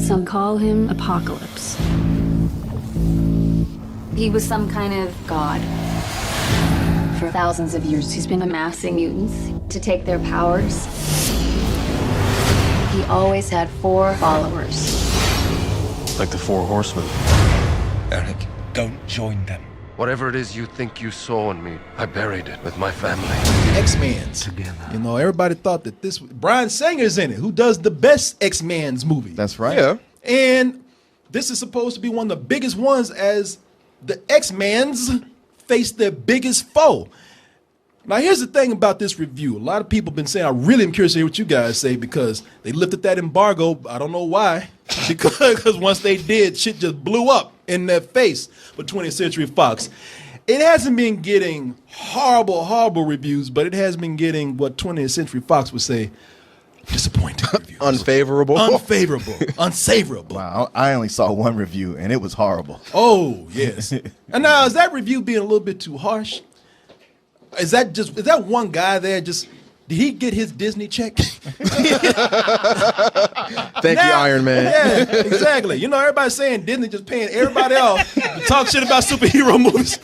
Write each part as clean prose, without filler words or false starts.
Some call him Apocalypse. He was some kind of god. For thousands of years, he's been amassing mutants to take their powers. He always had 4 followers. Like the 4 horsemen. Eric, don't join them. Whatever it is you think you saw in me, I buried it with my family. X-Men's. Together. You know, everybody thought that this... Bryan Singer's in it, who does the best X-Men's movie. That's right. Yeah. And this is supposed to be one of the biggest ones as the X-Men's face their biggest foe. Now, here's the thing about this review. A lot of people have been saying, I really am curious to hear what you guys say because they lifted that embargo. I don't know why. Because once they did, shit just blew up in their face for 20th Century Fox. It hasn't been getting horrible reviews, but it has been getting what 20th Century Fox would say, disappointing reviews. Unfavorable. Unfavorable. Unsavorable. Wow, I only saw one review, and it was horrible. Oh, yes. And now, is that review being a little bit too harsh? Is that one guy there just... Did he get his Disney check? Thank you, Iron Man. Yeah, exactly. You know, everybody's saying Disney just paying everybody else to talk shit about superhero movies.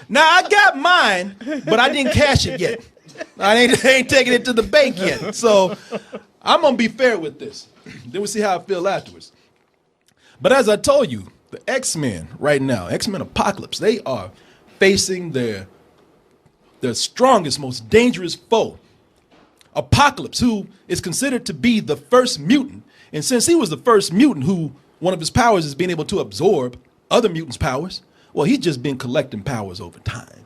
Now, I got mine, but I didn't cash it yet. I ain't taking it to the bank yet. So I'm going to be fair with this. Then we'll see how I feel afterwards. But as I told you, the X-Men right now, X-Men Apocalypse, they are facing their strongest, most dangerous foe. Apocalypse, who is considered to be the first mutant. And since he was the first mutant who one of his powers is being able to absorb other mutants' powers, well, he's just been collecting powers over time.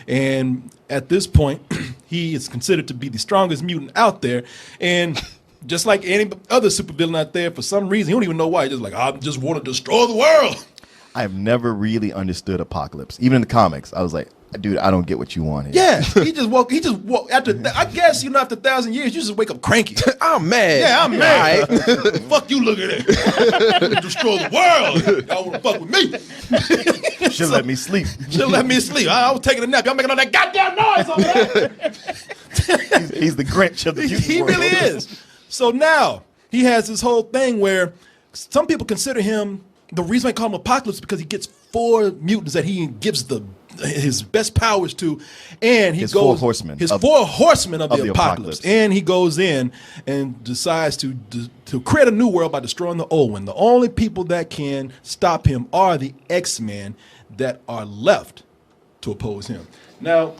And at this point, he is considered to be the strongest mutant out there. And just like any other supervillain out there, for some reason, he don't even know why. He's just like, I just want to destroy the world. I've never really understood Apocalypse. Even in the comics, I was like, dude, I don't get what you want here. Yeah, he just woke after, I guess, after 1,000 years, you just wake up cranky. I'm mad. Yeah, I'm mad. Right. Fuck you looking at. Destroy the world. Y'all want to fuck with me. Should let me sleep. Should let me sleep. I was taking a nap. Y'all making all that goddamn noise over there. He's the Grinch of the mutant He world. really is. So now, he has this whole thing where some people consider him, the reason I call him Apocalypse is because he gets 4 mutants that he gives his best powers to, and he his goes 4 horsemen. His 4 horsemen of the apocalypse. apocalypse. And he goes in and decides to create a new world by destroying the old one. The only people that can stop him are the X-Men that are left to oppose him. Now,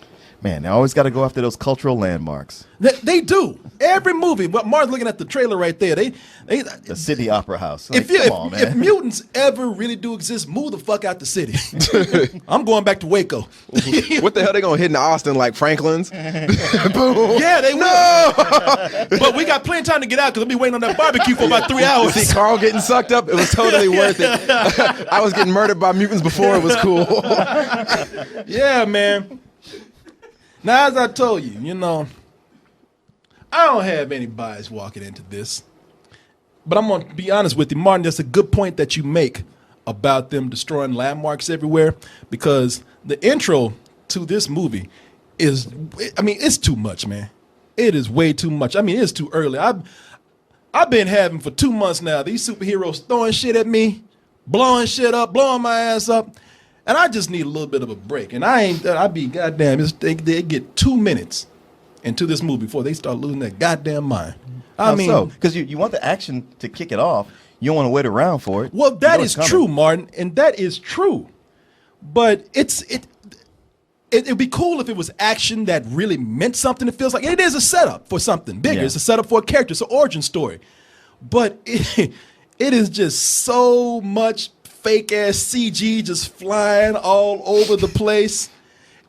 Man, they always got to go after those cultural landmarks. they do. Every movie. But Mark's looking at the trailer right there. The Sydney Opera House. Like, If come on, man. if mutants ever really do exist, move the fuck out the city. I'm going back to Waco. What the hell they gonna hit in Austin like Franklin's? Boom. Yeah, they will. But we got plenty of time to get out because I'll be waiting on that barbecue for about 3 hours. See Carl getting sucked up? It was totally worth it. I was getting murdered by mutants before it was cool. Yeah, man. Now, as I told you, I don't have any bias walking into this. But I'm going to be honest with you, Martin, that's a good point that you make about them destroying landmarks everywhere, because the intro to this movie it's too much, man. It is way too much. It's too early. I've been having for 2 months now these superheroes throwing shit at me, blowing shit up, blowing my ass up. And I just need a little bit of a break. And I'd be goddamn, they get 2 minutes into this movie before they start losing their goddamn mind. Because you want the action to kick it off. You don't want to wait around for it. Well, that is true, Martin, and that is true. But it'd be cool if it was action that really meant something. It feels like it is a setup for something bigger. Yeah. It's a setup for a character. It's an origin story. But it is just so much fake ass CG just flying all over the place.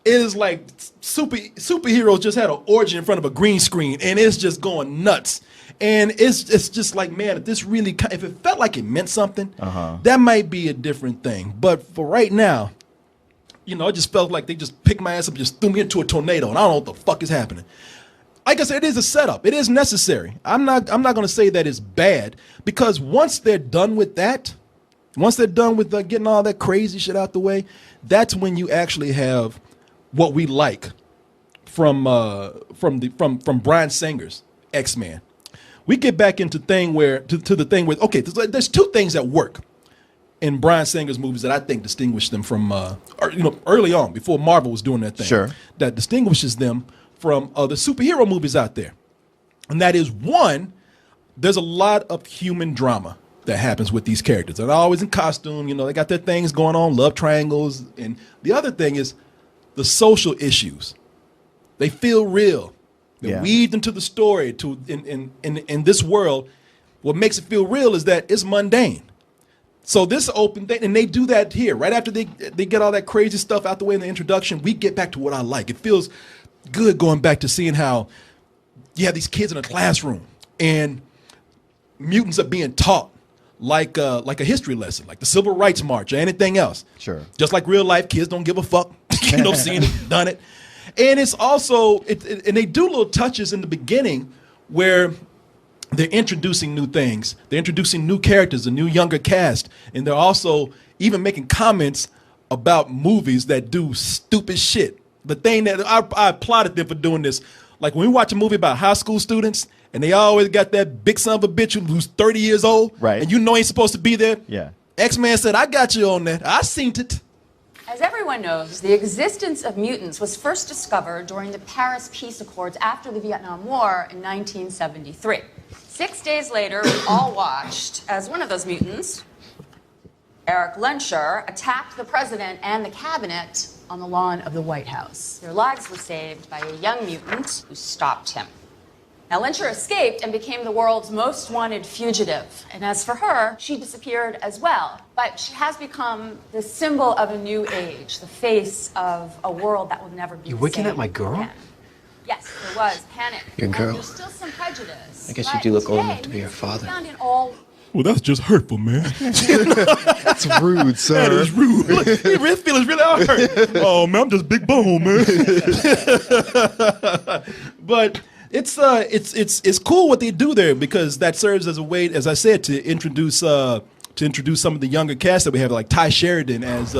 It is like superheroes just had an origin in front of a green screen, and it's just going nuts. And it's just like, man, if it felt like it meant something, that might be a different thing. But for right now, it just felt like they just picked my ass up, and just threw me into a tornado, and I don't know what the fuck is happening. Like I said, it is a setup. It is necessary. I'm not going to say that it's bad, because once they're done with that. Once they're done with getting all that crazy shit out the way, that's when you actually have what we like from Bryan Singer's X-Men. we get back into the thing where, okay, there's two things that work in Bryan Singer's movies that I think distinguish them from, early on, before Marvel was doing their thing. Sure. That distinguishes them from other superhero movies out there. And that is, one, there's a lot of human drama that happens with these characters. They're always in costume, they got their things going on, love triangles. And the other thing is the social issues. They feel real. They're weaved into the story. In this world, what makes it feel real is that it's mundane. So this open thing, and they do that here. Right after they get all that crazy stuff out the way in the introduction, we get back to what I like. It feels good going back to seeing how you have these kids in a classroom and mutants are being taught like a history lesson, like the Civil Rights March or anything else. Sure. Just like real life, kids don't give a fuck. Seen it, done it. And it's also, and they do little touches in the beginning where they're introducing new things. They're introducing new characters, a new younger cast. And they're also even making comments about movies that do stupid shit. The thing that I applauded them for doing this. Like when we watch a movie about high school students and they always got that big son of a bitch who's 30 years old. Right. And ain't supposed to be there. Yeah. X-Man said, I got you on that. I seen it. As everyone knows, the existence of mutants was first discovered during the Paris Peace Accords after the Vietnam War in 1973. 6 days later, we all watched as one of those mutants, Eric Lenscher, attacked the president and the cabinet on the lawn of the White House. Their lives were saved by a young mutant who stopped him. Now, Lenscher escaped and became the world's most wanted fugitive. And as for her, she disappeared as well. But she has become the symbol of a new age, the face of a world that will never be the same. You're looking at my girl? Again. Yes, there was panic. Your girl? And there's still some prejudice. I guess you do look old enough to be her father. Found in all Well, that's just hurtful, man. That's rude, sir. That is rude. Look, his feelings really are hurt. Oh, man, I'm just big bone, man. But it's cool what they do there, because that serves as a way, as I said, to introduce some of the younger cast that we have, like Ty Sheridan as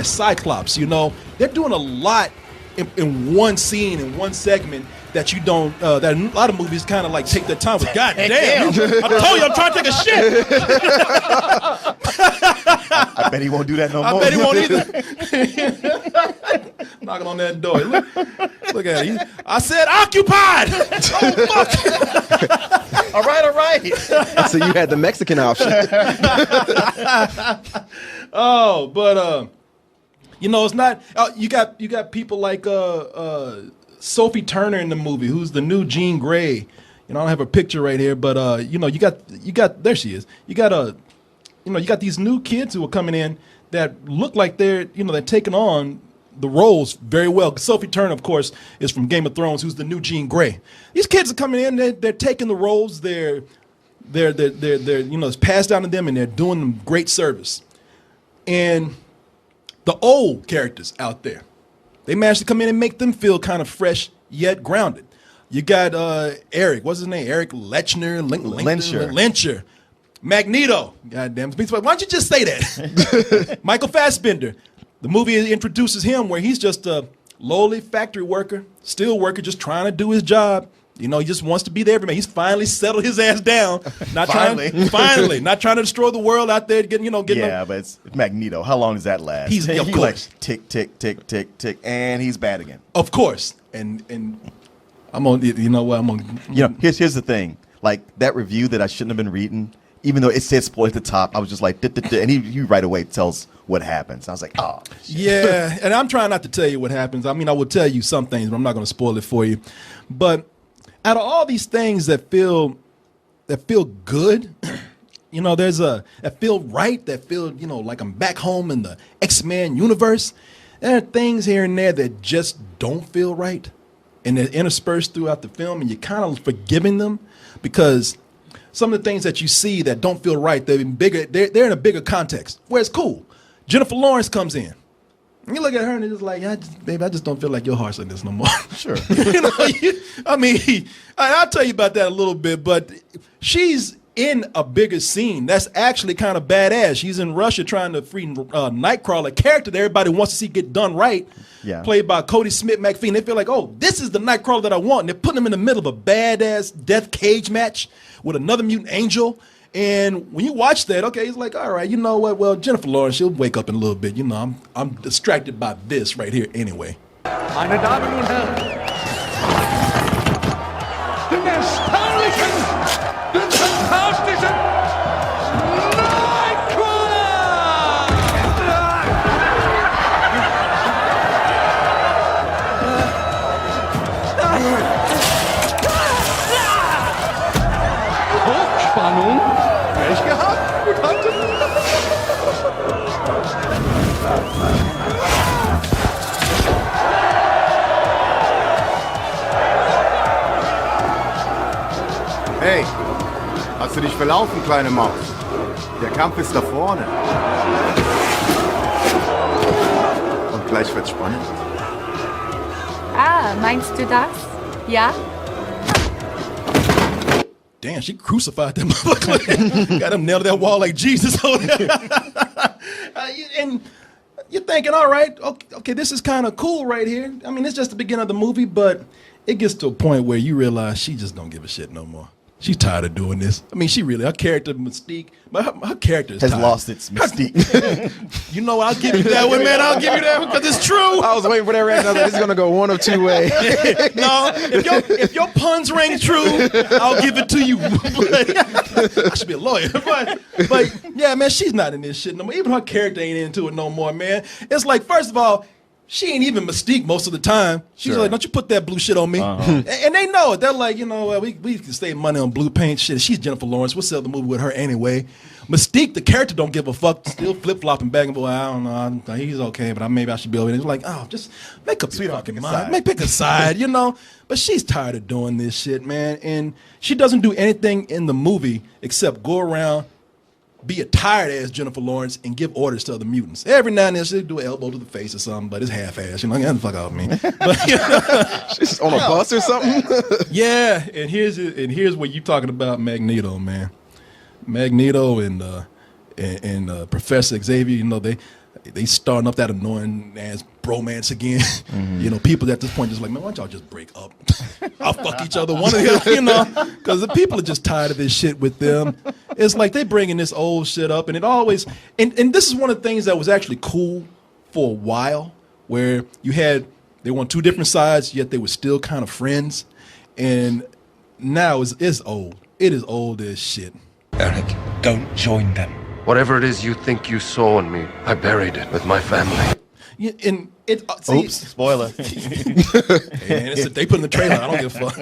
Cyclops. They're doing a lot in one scene, in one segment, that you don't, that a lot of movies kind of like take their time with. God damn, I told you I'm trying to take a shit. I bet he won't do that no more. I bet he won't either. Knocking on that door. Look at it. I said occupied. Oh, fuck. All right. So you had the Mexican option. Oh, but it's not. You got people like Sophie Turner in the movie, who's the new Jean Grey. I don't have her picture right here, but you got there she is. You got these new kids who are coming in that look like they're taking on the roles very well. Sophie Turner, of course, is from Game of Thrones, who's the new Jean Grey. These kids are coming in, they're taking the roles, they're it's passed down to them, and they're doing them great service. And the old characters out there, they managed to come in and make them feel kind of fresh yet grounded. You got Eric, what's his name? Eric Lenscher. Magneto. Goddamn. Why don't you just say that? Michael Fassbender. The movie introduces him where he's just a lowly factory worker, steel worker, just trying to do his job. He just wants to be there every man. He's finally settled his ass down. Not trying to destroy the world out there. Getting Yeah, but it's Magneto. How long does that last? He's of course like tick, tick, tick, tick, tick, and he's bad again. Of course. And I'm on. Here's the thing. Like that review that I shouldn't have been reading, even though it said spoiler at the top, I was just like, and he right away tells what happens. I was like, oh. Shit. Yeah, and I'm trying not to tell you what happens. I mean, I will tell you some things, but I'm not going to spoil it for you. But out of all these things that feel good, there's that feel right, that feel like I'm back home in the X-Men universe. There are things here and there that just don't feel right, and they're interspersed throughout the film, and you're kind of forgiving them because some of the things that you see that don't feel right, they're bigger. They're in a bigger context where it's cool. Jennifer Lawrence comes in. And you look at her and it's just like, baby, I just don't feel like your heart's like this no more. Sure. I'll tell you about that a little bit, but she's in a bigger scene. That's actually kind of badass. She's in Russia trying to free Nightcrawler, character that everybody wants to see get done right. Yeah. Played by Cody Smith McPhee. They feel like, oh, this is the Nightcrawler that I want. And they're putting him in the middle of a badass death cage match with another mutant angel. And when you watch that, okay, he's like, all right, you know what? Well, Jennifer Lawrence, she'll wake up in a little bit. You know, I'm distracted by this right here anyway. Meine Damen und Herren, den erstaunlichen, den fantastischen Hochspannung. Recht gehabt, Bekannte. Hey, hast du dich verlaufen, kleine Maus? Der Kampf ist da vorne. Und gleich wird's spannend. Ah, meinst du das? Ja? Damn, she crucified that motherfucker. Got him nailed to that wall like Jesus. And you're thinking, all right, okay, this is kind of cool right here. I mean, it's just the beginning of the movie, but it gets to a point where you realize she just don't give a shit no more. She's tired of doing this. I mean, her character Mystique, but her character has tired. lost its mystique. You know, I'll give you that one, man. I'll give you that one because it's true. I was waiting for that right now. This is gonna go one of two ways. No, if your puns ring true, I'll give it to you. I should be a lawyer, but yeah, man, she's not in this shit no more. Even her character ain't into it no more, man. It's like, first of all, she ain't even Mystique most of the time. She's like, don't you put that blue shit on me. And they know it. They're like, you know, we can save money on blue paint. Shit, she's Jennifer Lawrence. We'll sell the movie with her anyway. Mystique, the character, don't give a fuck. Still flip-flopping back and forth. I don't know. He's okay, but maybe I should be over there. It's like, oh, just make up your fucking mind. Pick a side, you know. But she's tired of doing this shit, man. And she doesn't do anything in the movie except go around, be a tired-ass Jennifer Lawrence and give orders to other mutants. Every now and then she'll do an elbow to the face or something, but it's half-ass. You know, get the fuck out of me. But, you know, she's on a bus or something. Yeah, and here's what you talking about Magneto, man. Magneto and Professor Xavier, you know, they starting up that annoying ass bromance again. You know, people at this point just like, man, why don't y'all just break up? I'll fuck each other, one of the other, you know, because the people are just tired of this shit with them. It's like they bringing this old shit up, and it always, and this is one of the things that was actually cool for a while, where they were on two different sides, yet they were still kind of friends, and now it's old. It is old as shit. Eric, don't join them. Whatever it is you think you saw in me, I buried it with my family. Yeah, and it. Oops, spoiler. They put in the trailer. I don't give a fuck.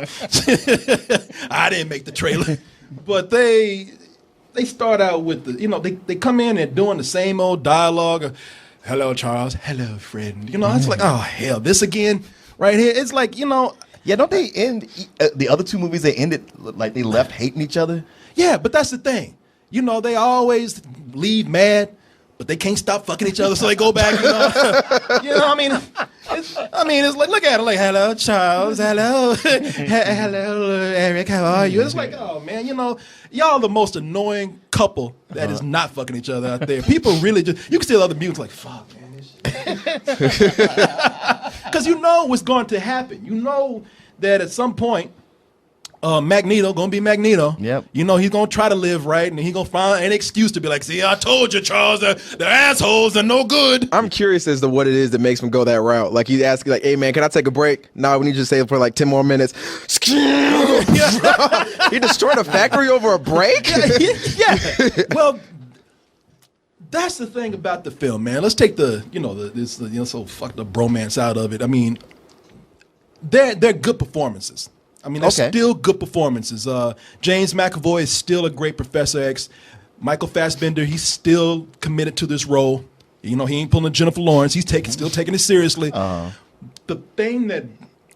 I didn't make the trailer, but they start out with the, you know, they come in and doing the same old dialogue. Of, hello, Charles. Hello, friend. You know, it's like, oh hell, this again, right here. It's like, you know. Yeah, don't they end the other two movies? They ended like they left hating each other. Yeah, but that's the thing. You know, they always leave mad, but they can't stop fucking each other, so they go back. You know, you know. I mean, it's like, look at it, like, hello, Charles, hello, hello, Eric, how are you? It's like, oh man, you know, y'all the most annoying couple that is not fucking each other out there. People really just, you can see the other mutants like, fuck, man, this shit. Because you know what's going to happen. You know that at some point, Magneto gonna be Magneto. Yep. You know he's gonna try to live right, and he's gonna find an excuse to be like, "See, I told you, Charles, they're assholes. They're no good." I'm curious as to what it is that makes him go that route. Like he's asking, like, "Hey man, can I take a break?" No, we need you to stay for like 10 more minutes. He destroyed a factory over a break. Yeah. Well, that's the thing about the film, man. Let's take so fuck the bromance out of it. I mean, they're good performances. I mean, they're still good performances. James McAvoy is still a great Professor X. Michael Fassbender, he's still committed to this role. You know, he ain't pulling Jennifer Lawrence. He's still taking it seriously. The thing that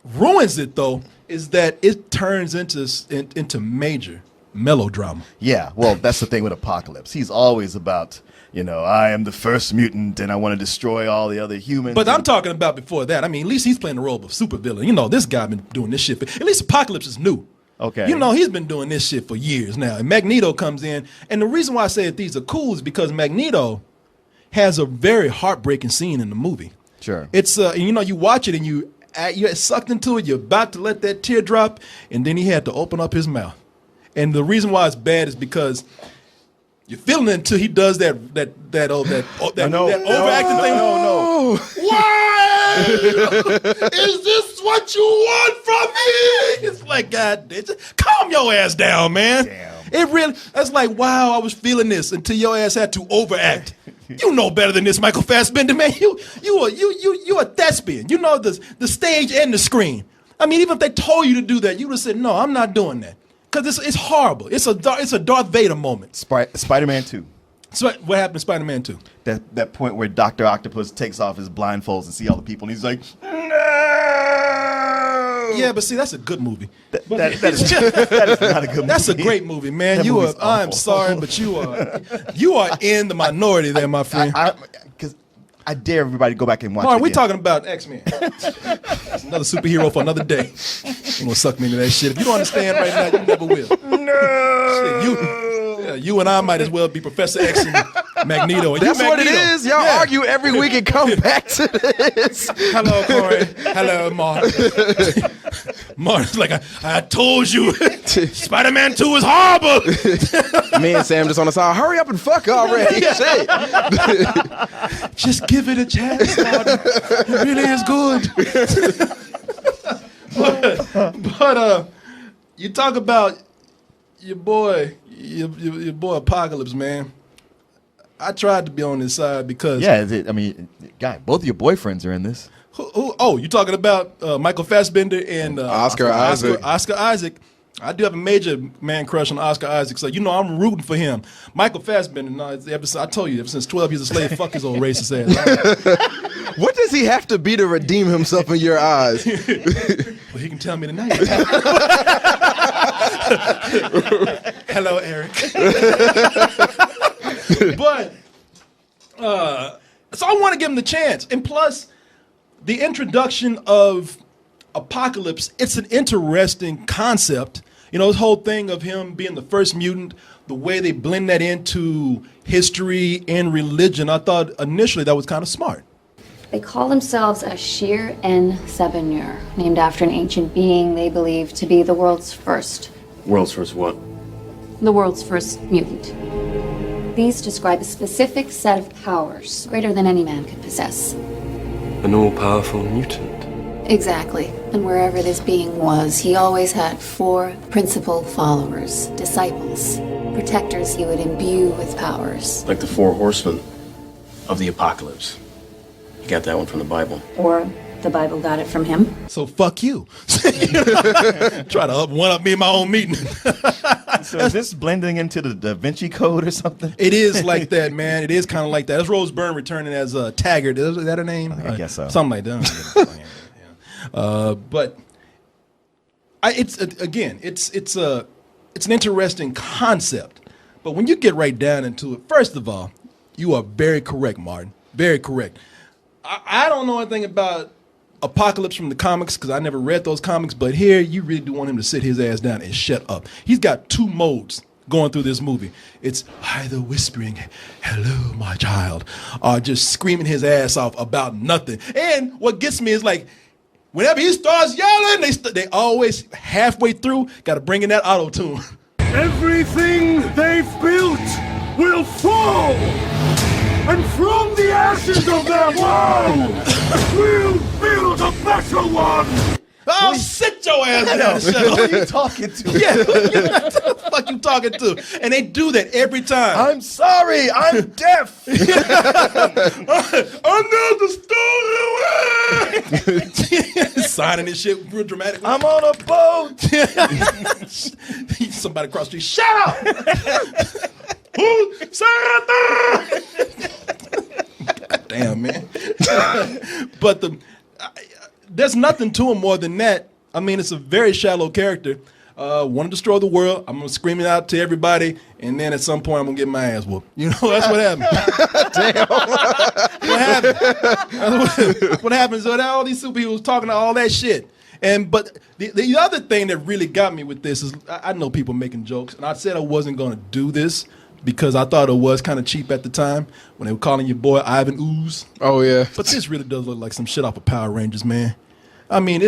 ruins it, though, is that it turns into major melodrama. Yeah, well, that's the thing with Apocalypse. He's always about, you know, I am the first mutant and I want to destroy all the other humans. But I'm talking about before that. I mean, at least he's playing the role of a supervillain. You know, this guy been doing this shit. At least Apocalypse is new. Okay. You know, he's been doing this shit for years now. And Magneto comes in. And the reason why I say that these are cool is because Magneto has a very heartbreaking scene in the movie. Sure. It's, you know, you watch it and you're sucked into it. You're about to let that tear drop. And then he had to open up his mouth. And the reason why it's bad is because you're feeling it until he does that overacting thing. No. Why is this what you want from me? It's like, God, just calm your ass down, man. Damn. It really, that's like, wow, I was feeling this until your ass had to overact. You know better than this, Michael Fassbender, man. You a thespian. You know the stage and the screen. I mean, even if they told you to do that, you would have said, no, I'm not doing that. Because it's horrible. It's a Darth Vader moment. Spider-Man 2. So what happened in Spider-Man 2? That point where Dr. Octopus takes off his blindfolds and see all the people, and he's like, no! Yeah, but see, that's a good movie. That is not a good movie. That's a great movie, man. That movie's I'm awful. sorry, but you are in the minority there, my friend. Because I dare everybody to go back and watch it Mark, again. we're talking about X-Men. That's another superhero for another day. You gonna suck me into that shit. If you don't understand right now, you never will. No. You and I might as well be Professor X and Magneto. And That's you what it Magneto. is. Y'all argue every week and come back to this. Hello, Korey. Hello, Mark. Mark's like, I told you, Spider-Man 2 is horrible. Me and Sam just on the side. Hurry up and fuck already. Shit. Just give it a chance, Martin. It really is good. but you talk about your boy Apocalypse, man. I tried to be on his side because guy, both of your boyfriends are in this. Oh, you talking about Michael Fassbender and Oscar Isaac. Oscar Isaac. I do have a major man crush on Oscar Isaac, so you know I'm rooting for him. Michael Fassbender, I told you, ever since 12 Years a Slave, fuck his old racist ass. What does he have to be to redeem himself in your eyes? Well, he can tell me tonight. Hello, Eric. But so I want to give him the chance, and plus the introduction of Apocalypse. It's an interesting concept. You know, this whole thing of him being the first mutant, the way they blend that into history and religion. I thought initially that was kind of smart. They call themselves Ashir en Sebenur, named after an ancient being they believe to be the world's first. World's first what? The world's first mutant. These describe a specific set of powers, greater than any man could possess. An all-powerful mutant. Exactly. And wherever this being was, he always had 4 principal followers, disciples, protectors he would imbue with powers. Like the 4 horsemen of the apocalypse. You got that one from the Bible. Or the Bible got it from him. So fuck you. Try to one-up me in my own meeting. So is this blending into the Da Vinci Code or something? It is like that, man. It is kind of like that. That's Rose Byrne returning as Taggart. Is that her name? I guess so. Something like that. But it's an interesting concept. But when you get right down into it, first of all, you are very correct, Martin. Very correct. I don't know anything about Apocalypse from the comics because I never read those comics, but here you really do want him to sit his ass down and shut up. He's got 2 modes going through this movie. It's either whispering, hello, my child, or just screaming his ass off about nothing. And what gets me is like, whenever he starts yelling, they always halfway through got to bring in that auto-tune. Everything they've built will fall! And from the ashes of their woe, we'll build a better one! Oh, sit your ass down and shut up. Who are you talking to? Yeah, who the fuck you talking to? And they do that every time. I'm sorry, I'm deaf. Another stolen way. Signing this shit real dramatically. I'm on a boat. Somebody across the street, shut up! Who? God damn, man. But there's nothing to him more than that. I mean, it's a very shallow character. Want to destroy the world. I'm going to scream it out to everybody, and then at some point I'm going to get my ass whooped. You know, that's what happened. Damn. What happened? What happens is all these superheroes talking all that shit. But the other thing that really got me with this is I know people making jokes, and I said I wasn't going to do this because I thought it was kind of cheap at the time when they were calling your boy Ivan Ooze. Oh yeah. But this really does look like some shit off of Power Rangers, man. I mean,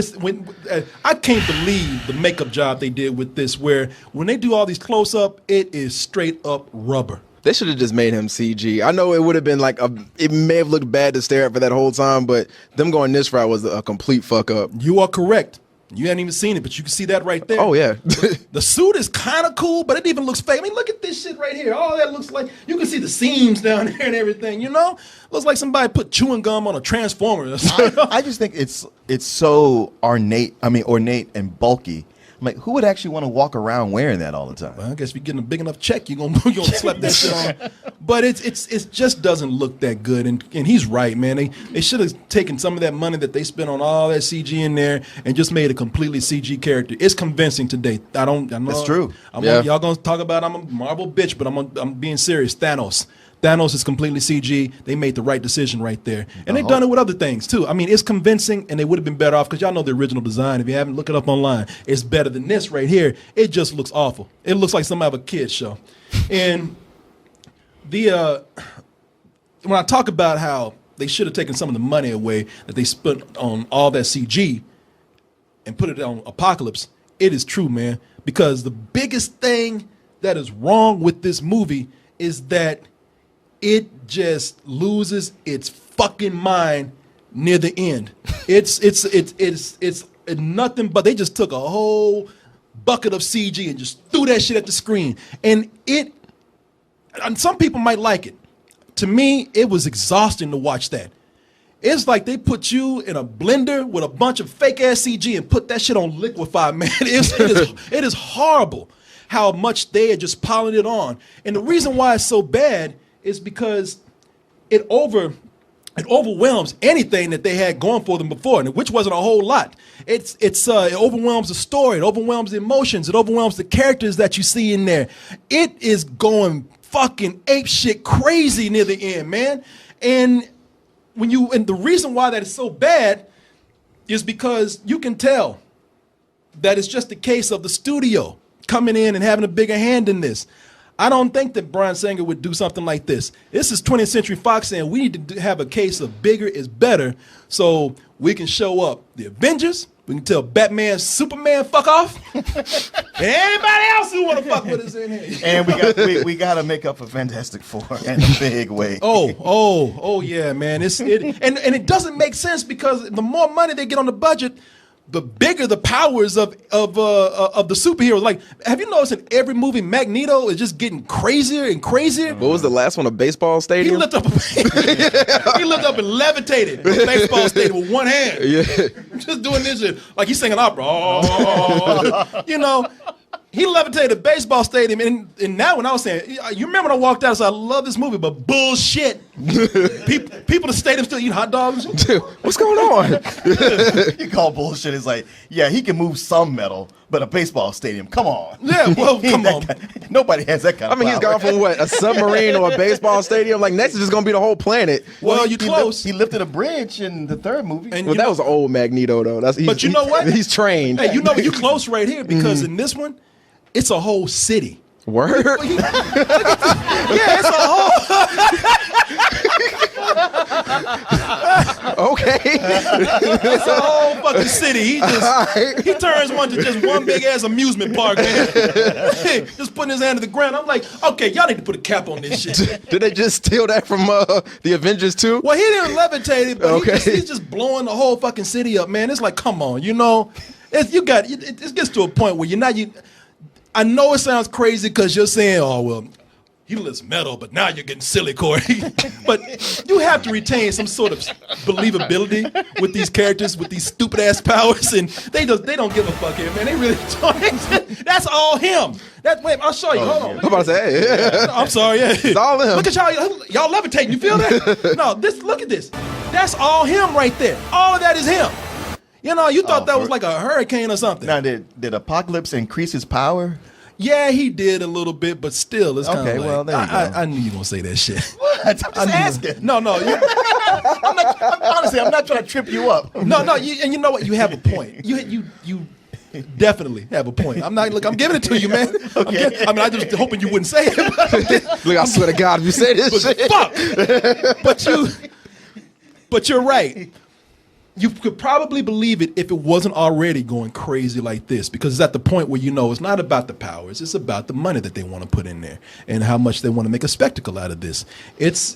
I can't believe the makeup job they did with this, where when they do all these close-up, it is straight up rubber. They should have just made him CG. I know it would have been like it may have looked bad to stare at for that whole time, but them going this route was a complete fuck up. You are correct. You hadn't even seen it, but you can see that right there. Oh yeah. The suit is kind of cool, but it even looks fake. I mean, look at this shit right here. All that looks like, you can see the seams down there and everything, you know? Looks like somebody put chewing gum on a transformer. I just think it's so ornate and bulky. I'm like, who would actually want to walk around wearing that all the time? Well, I guess if you're getting a big enough check, you're gonna slap that shit on. But it just doesn't look that good. And he's right, man. They should have taken some of that money that they spent on all that CG in there and just made a completely CG character. It's convincing today. I know that's true. Y'all gonna talk about I'm a Marvel bitch, but I'm being serious. Thanos is completely CG. They made the right decision right there. And they've done it with other things, too. I mean, it's convincing, and they would have been better off, because y'all know the original design. If you haven't, look it up online. It's better than this right here. It just looks awful. It looks like something out of a kid's show. And when I talk about how they should have taken some of the money away that they spent on all that CG and put it on Apocalypse, it is true, man. Because the biggest thing that is wrong with this movie is that it just loses its fucking mind near the end. It's nothing but they just took a whole bucket of CG and just threw that shit at the screen. And some people might like it. To me, it was exhausting to watch that. It's like they put you in a blender with a bunch of fake ass CG and put that shit on liquefy, man. It is horrible how much they are just piling it on. And the reason why it's so bad is because it overwhelms anything that they had going for them before, which wasn't a whole lot. It overwhelms the story, it overwhelms the emotions, it overwhelms the characters that you see in there. It is going fucking ape shit crazy near the end, man. And the reason why that is so bad is because you can tell that it's just a case of the studio coming in and having a bigger hand in this. I don't think that Bryan Singer would do something like this. This is 20th Century Fox saying we need to have a case of bigger is better, so we can show up the Avengers, we can tell Batman, Superman, fuck off, and anybody else who want to fuck with us in here. And we got to make up for Fantastic Four in a big way. Oh yeah, man. And it doesn't make sense because the more money they get on the budget, the bigger the powers of the superheroes. Like, have you noticed in every movie, Magneto is just getting crazier and crazier? What was the last one? A baseball stadium? He looked up and levitated a baseball stadium with one hand. Yeah. Just doing this shit. Like he's singing opera. Oh. You know, he levitated a baseball stadium. And now when I was saying, you remember when I walked out and said, I love this movie, but bullshit. People in the stadium still eat hot dogs. Dude, what's going on? You call bullshit. It's like, yeah, he can move some metal, but a baseball stadium, come on. Yeah, well, come on. Nobody has that kind of power. He's gone from what, a submarine or a baseball stadium? Like, next is just going to be the whole planet. Well, you close. He lifted a bridge in the third movie. And that was old Magneto, though. But you know what? He's trained. Hey, you know you close right here because in this one, it's a whole city. Word? Yeah, it's a whole... Okay. It's a whole fucking city. He turns one to just one big ass amusement park, man. Just putting his hand to the ground. I'm like, okay, y'all need to put a cap on this shit. Did they just steal that from the Avengers too? Well, he didn't levitate it, but he's just blowing the whole fucking city up, man. It's like, come on, you know, it gets to a point where I know it sounds crazy because you're saying, oh, well, he lifts metal, but now you're getting silly, Korey. But you have to retain some sort of believability with these characters, with these stupid ass powers, and they don't give a fuck here, man. They really don't. That's all him. Wait, I'll show you. Hold on. I'm about to say, yeah. I'm sorry, yeah. It's all him. Look at y'all levitating. You feel that? No, look at this. That's all him right there. All of that is him. You know, you thought that was like a hurricane or something. Now, did Apocalypse increase his power? Yeah, he did a little bit, but still, it's kind of okay. like, Well, there you go. I knew you were gonna say that shit. What? I'm just asking. No. Honestly, I'm not trying to trip you up. No, and you know what? You have a point. You definitely have a point. I'm giving it to you, man. Okay. I just hoping you wouldn't say it. Look, I swear to God, if you say this shit. Fuck. But you're right. You could probably believe it if it wasn't already going crazy like this, because it's at the point where it's not about the powers, it's about the money that they want to put in there and how much they want to make a spectacle out of this. It's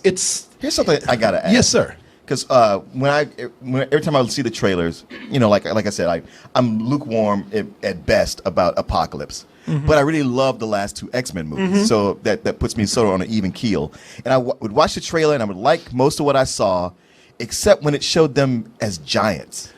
Here's something I gotta ask. Yes, sir. Because every time I see the trailers, like I said, I'm lukewarm at best about Apocalypse. Mm-hmm. But I really love the last two X-Men movies, mm-hmm. so that puts me sort of on an even keel. And I would watch the trailer and I would like most of what I saw, except when it showed them as giants.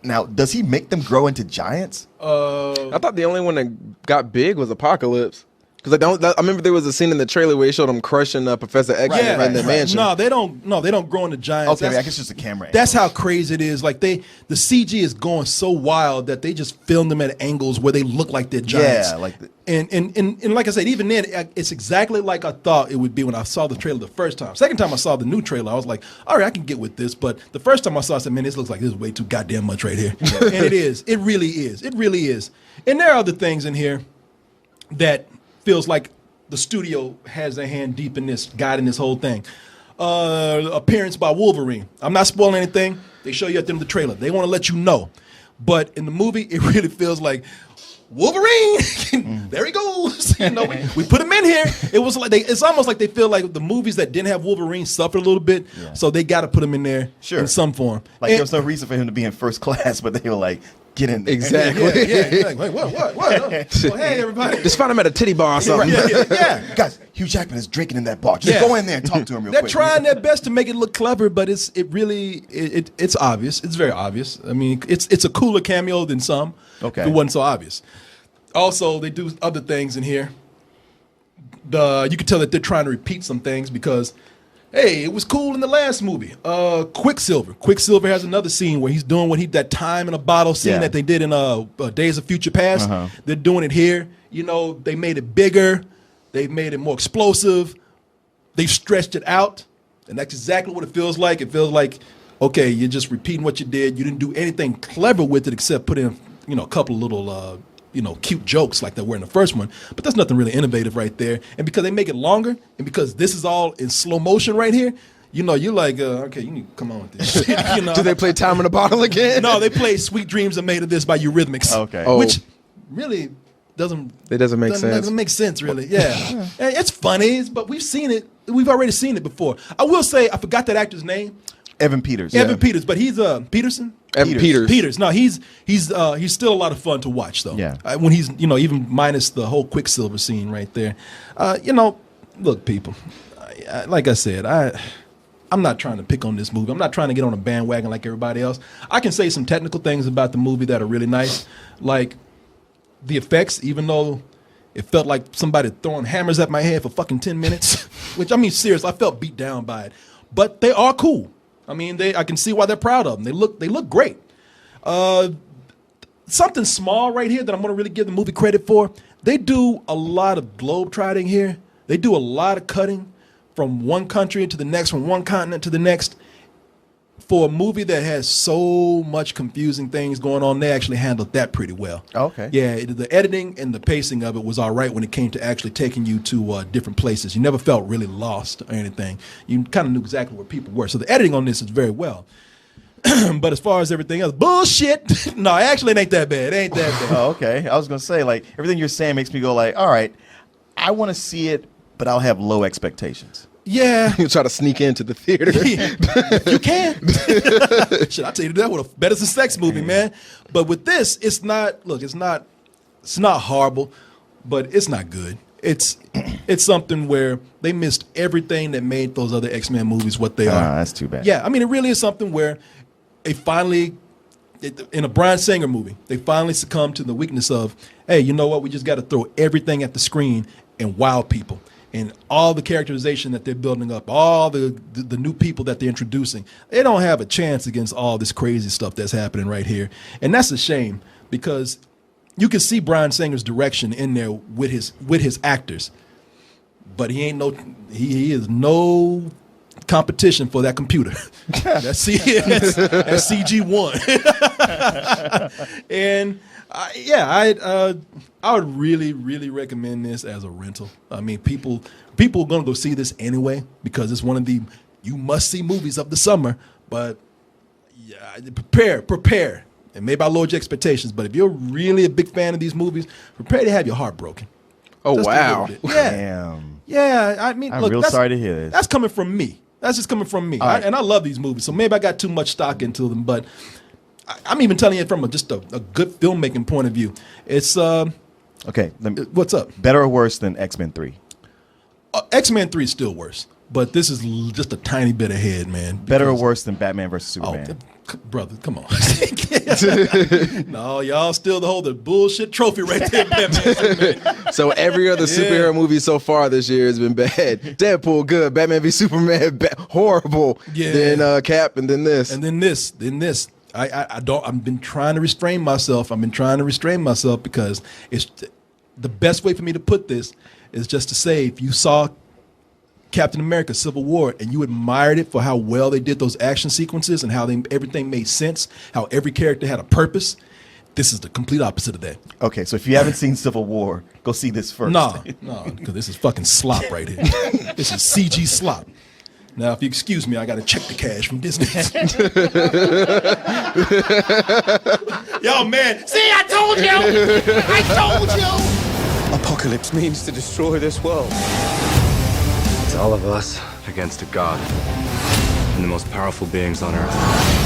Now, does he make them grow into giants? I thought the only one that got big was Apocalypse. Because I remember there was a scene in the trailer where he showed him crushing Professor X in the mansion. No, they don't grow into giants. Okay, I guess it's just a camera. That's how crazy it is. Like the CG is going so wild that they just film them at angles where they look like they're giants. Yeah, and like I said, even then, it's exactly like I thought it would be when I saw the trailer the first time. Second time I saw the new trailer, I was like, all right, I can get with this. But the first time I saw it, I said, man, this looks like this is way too goddamn much right here. And it is. It really is. It really is. And there are other things in here that feels like the studio has their hand deep in this, guiding this whole thing. Appearance by Wolverine. I'm not spoiling anything. They show you at the end of the trailer. They want to let you know. But in the movie, it really feels like Wolverine. There he goes. We put him in here. It was like it's almost like they feel like the movies that didn't have Wolverine suffered a little bit, so they got to put him in there in some form. Like there was no reason for him to be in first class, but they were like, get in there. Exactly. Yeah. Like, what? Well, hey, everybody. Just find him at a titty bar or something. Yeah. Guys, Hugh Jackman is drinking in that bar. Just go in there and talk to him real quick. They're trying their best to make it look clever, but it's obvious. It's very obvious. I mean, it's a cooler cameo than some. Okay. It wasn't so obvious. Also, they do other things in here. You can tell that they're trying to repeat some things because, hey, it was cool in the last movie. Quicksilver has another scene where he's doing that time in a bottle scene that they did in Days of Future Past. Uh-huh. They're doing it here. They made it bigger. They made it more explosive. They've stretched it out, and that's exactly what it feels like. It feels like, okay, you're just repeating what you did. You didn't do anything clever with it except put in, a couple of little cute jokes like there were in the first one, but there's nothing really innovative right there. And because they make it longer, and because this is all in slow motion right here, you're like, okay, you need to come on with this shit. Do they play Time in a Bottle again? No, they play Sweet Dreams Are Made of This by Eurythmics. Okay. Which really doesn't make sense. Doesn't make sense, really. Yeah. It's funny, but we've seen it. We've already seen it before. I will say, I forgot that actor's name. Evan Peters. Peters, but he's Peterson. Evan Peters. Peters. No, he's still a lot of fun to watch though. Yeah. When he's even minus the whole Quicksilver scene right there. Look, people. Like I said, I'm not trying to pick on this movie. I'm not trying to get on a bandwagon like everybody else. I can say some technical things about the movie that are really nice, like the effects. Even though it felt like somebody throwing hammers at my head for fucking 10 minutes, which I mean, seriously, I felt beat down by it. But they are cool. I mean, I can see why they're proud of them. They look great. Something small right here that I'm going to really give the movie credit for. They do a lot of globe-trotting here. They do a lot of cutting from one country to the next, from one continent to the next. For a movie that has so much confusing things going on, they actually handled that pretty well. Okay. Yeah, the editing and the pacing of it was all right when it came to actually taking you to different places. You never felt really lost or anything. You kind of knew exactly where people were. So the editing on this is very well. But as far as everything else, bullshit. No, actually it ain't that bad. It ain't that bad. Oh, okay. I was going to say, like, everything you're saying makes me go like, all right, I want to see it, but I'll have low expectations. Yeah. You try to sneak into the theater. You can. Shit, I'll tell you that with a Better Than Sex movie, man. But with this, it's not horrible, but it's not good. It's something where they missed everything that made those other X-Men movies what they are. That's too bad. Yeah, I mean, it really is something where they finally, in a Bryan Singer movie, they finally succumb to the weakness of, hey, you know what? We just got to throw everything at the screen and wow people. And all the characterization that they're building up, all the new people that they're introducing, they don't have a chance against all this crazy stuff that's happening right here. And that's a shame because you can see Bryan Singer's direction in there with his actors. But he is no competition for that computer. That's CG1. And I would really, really recommend this as a rental. I mean, people are gonna go see this anyway because it's one of the you must see movies of the summer. But yeah, prepare, and maybe I lowered your expectations. But if you're really a big fan of these movies, prepare to have your heart broken. Oh, Just a wow. little bit. Yeah. Damn. Yeah, I mean, I'm look, real sorry to hear this. That's coming from me. That's just coming from me. All right. And I love these movies, so maybe I got too much stock into them. But I'm even telling you from just a good filmmaking point of view. It's Okay. what's up? Better or worse than X-Men 3? X-Men 3 is still worse, but this is just a tiny bit ahead, man. Better or worse than Batman versus Superman? Brother, come on. No, y'all still the bullshit trophy right there, Batman. Superman. So every other superhero movie so far this year has been bad. Deadpool, good. Batman v Superman, horrible. Yeah. Then Cap, and then this. And then this. I've been trying to restrain myself. Because it's the best way for me to put this is just to say, if you saw Captain America Civil War and you admired it for how well they did those action sequences and how everything made sense, how every character had a purpose, this is the complete opposite of that. Okay, so if you haven't seen Civil War, go see this first. No, because this is fucking slop right here. This is CG slop. Now, if you excuse me, I got to check the cash from Disney. Yo, man. See, I told you. I told you. Apocalypse means to destroy this world. It's all of us against a god. And the most powerful beings on Earth.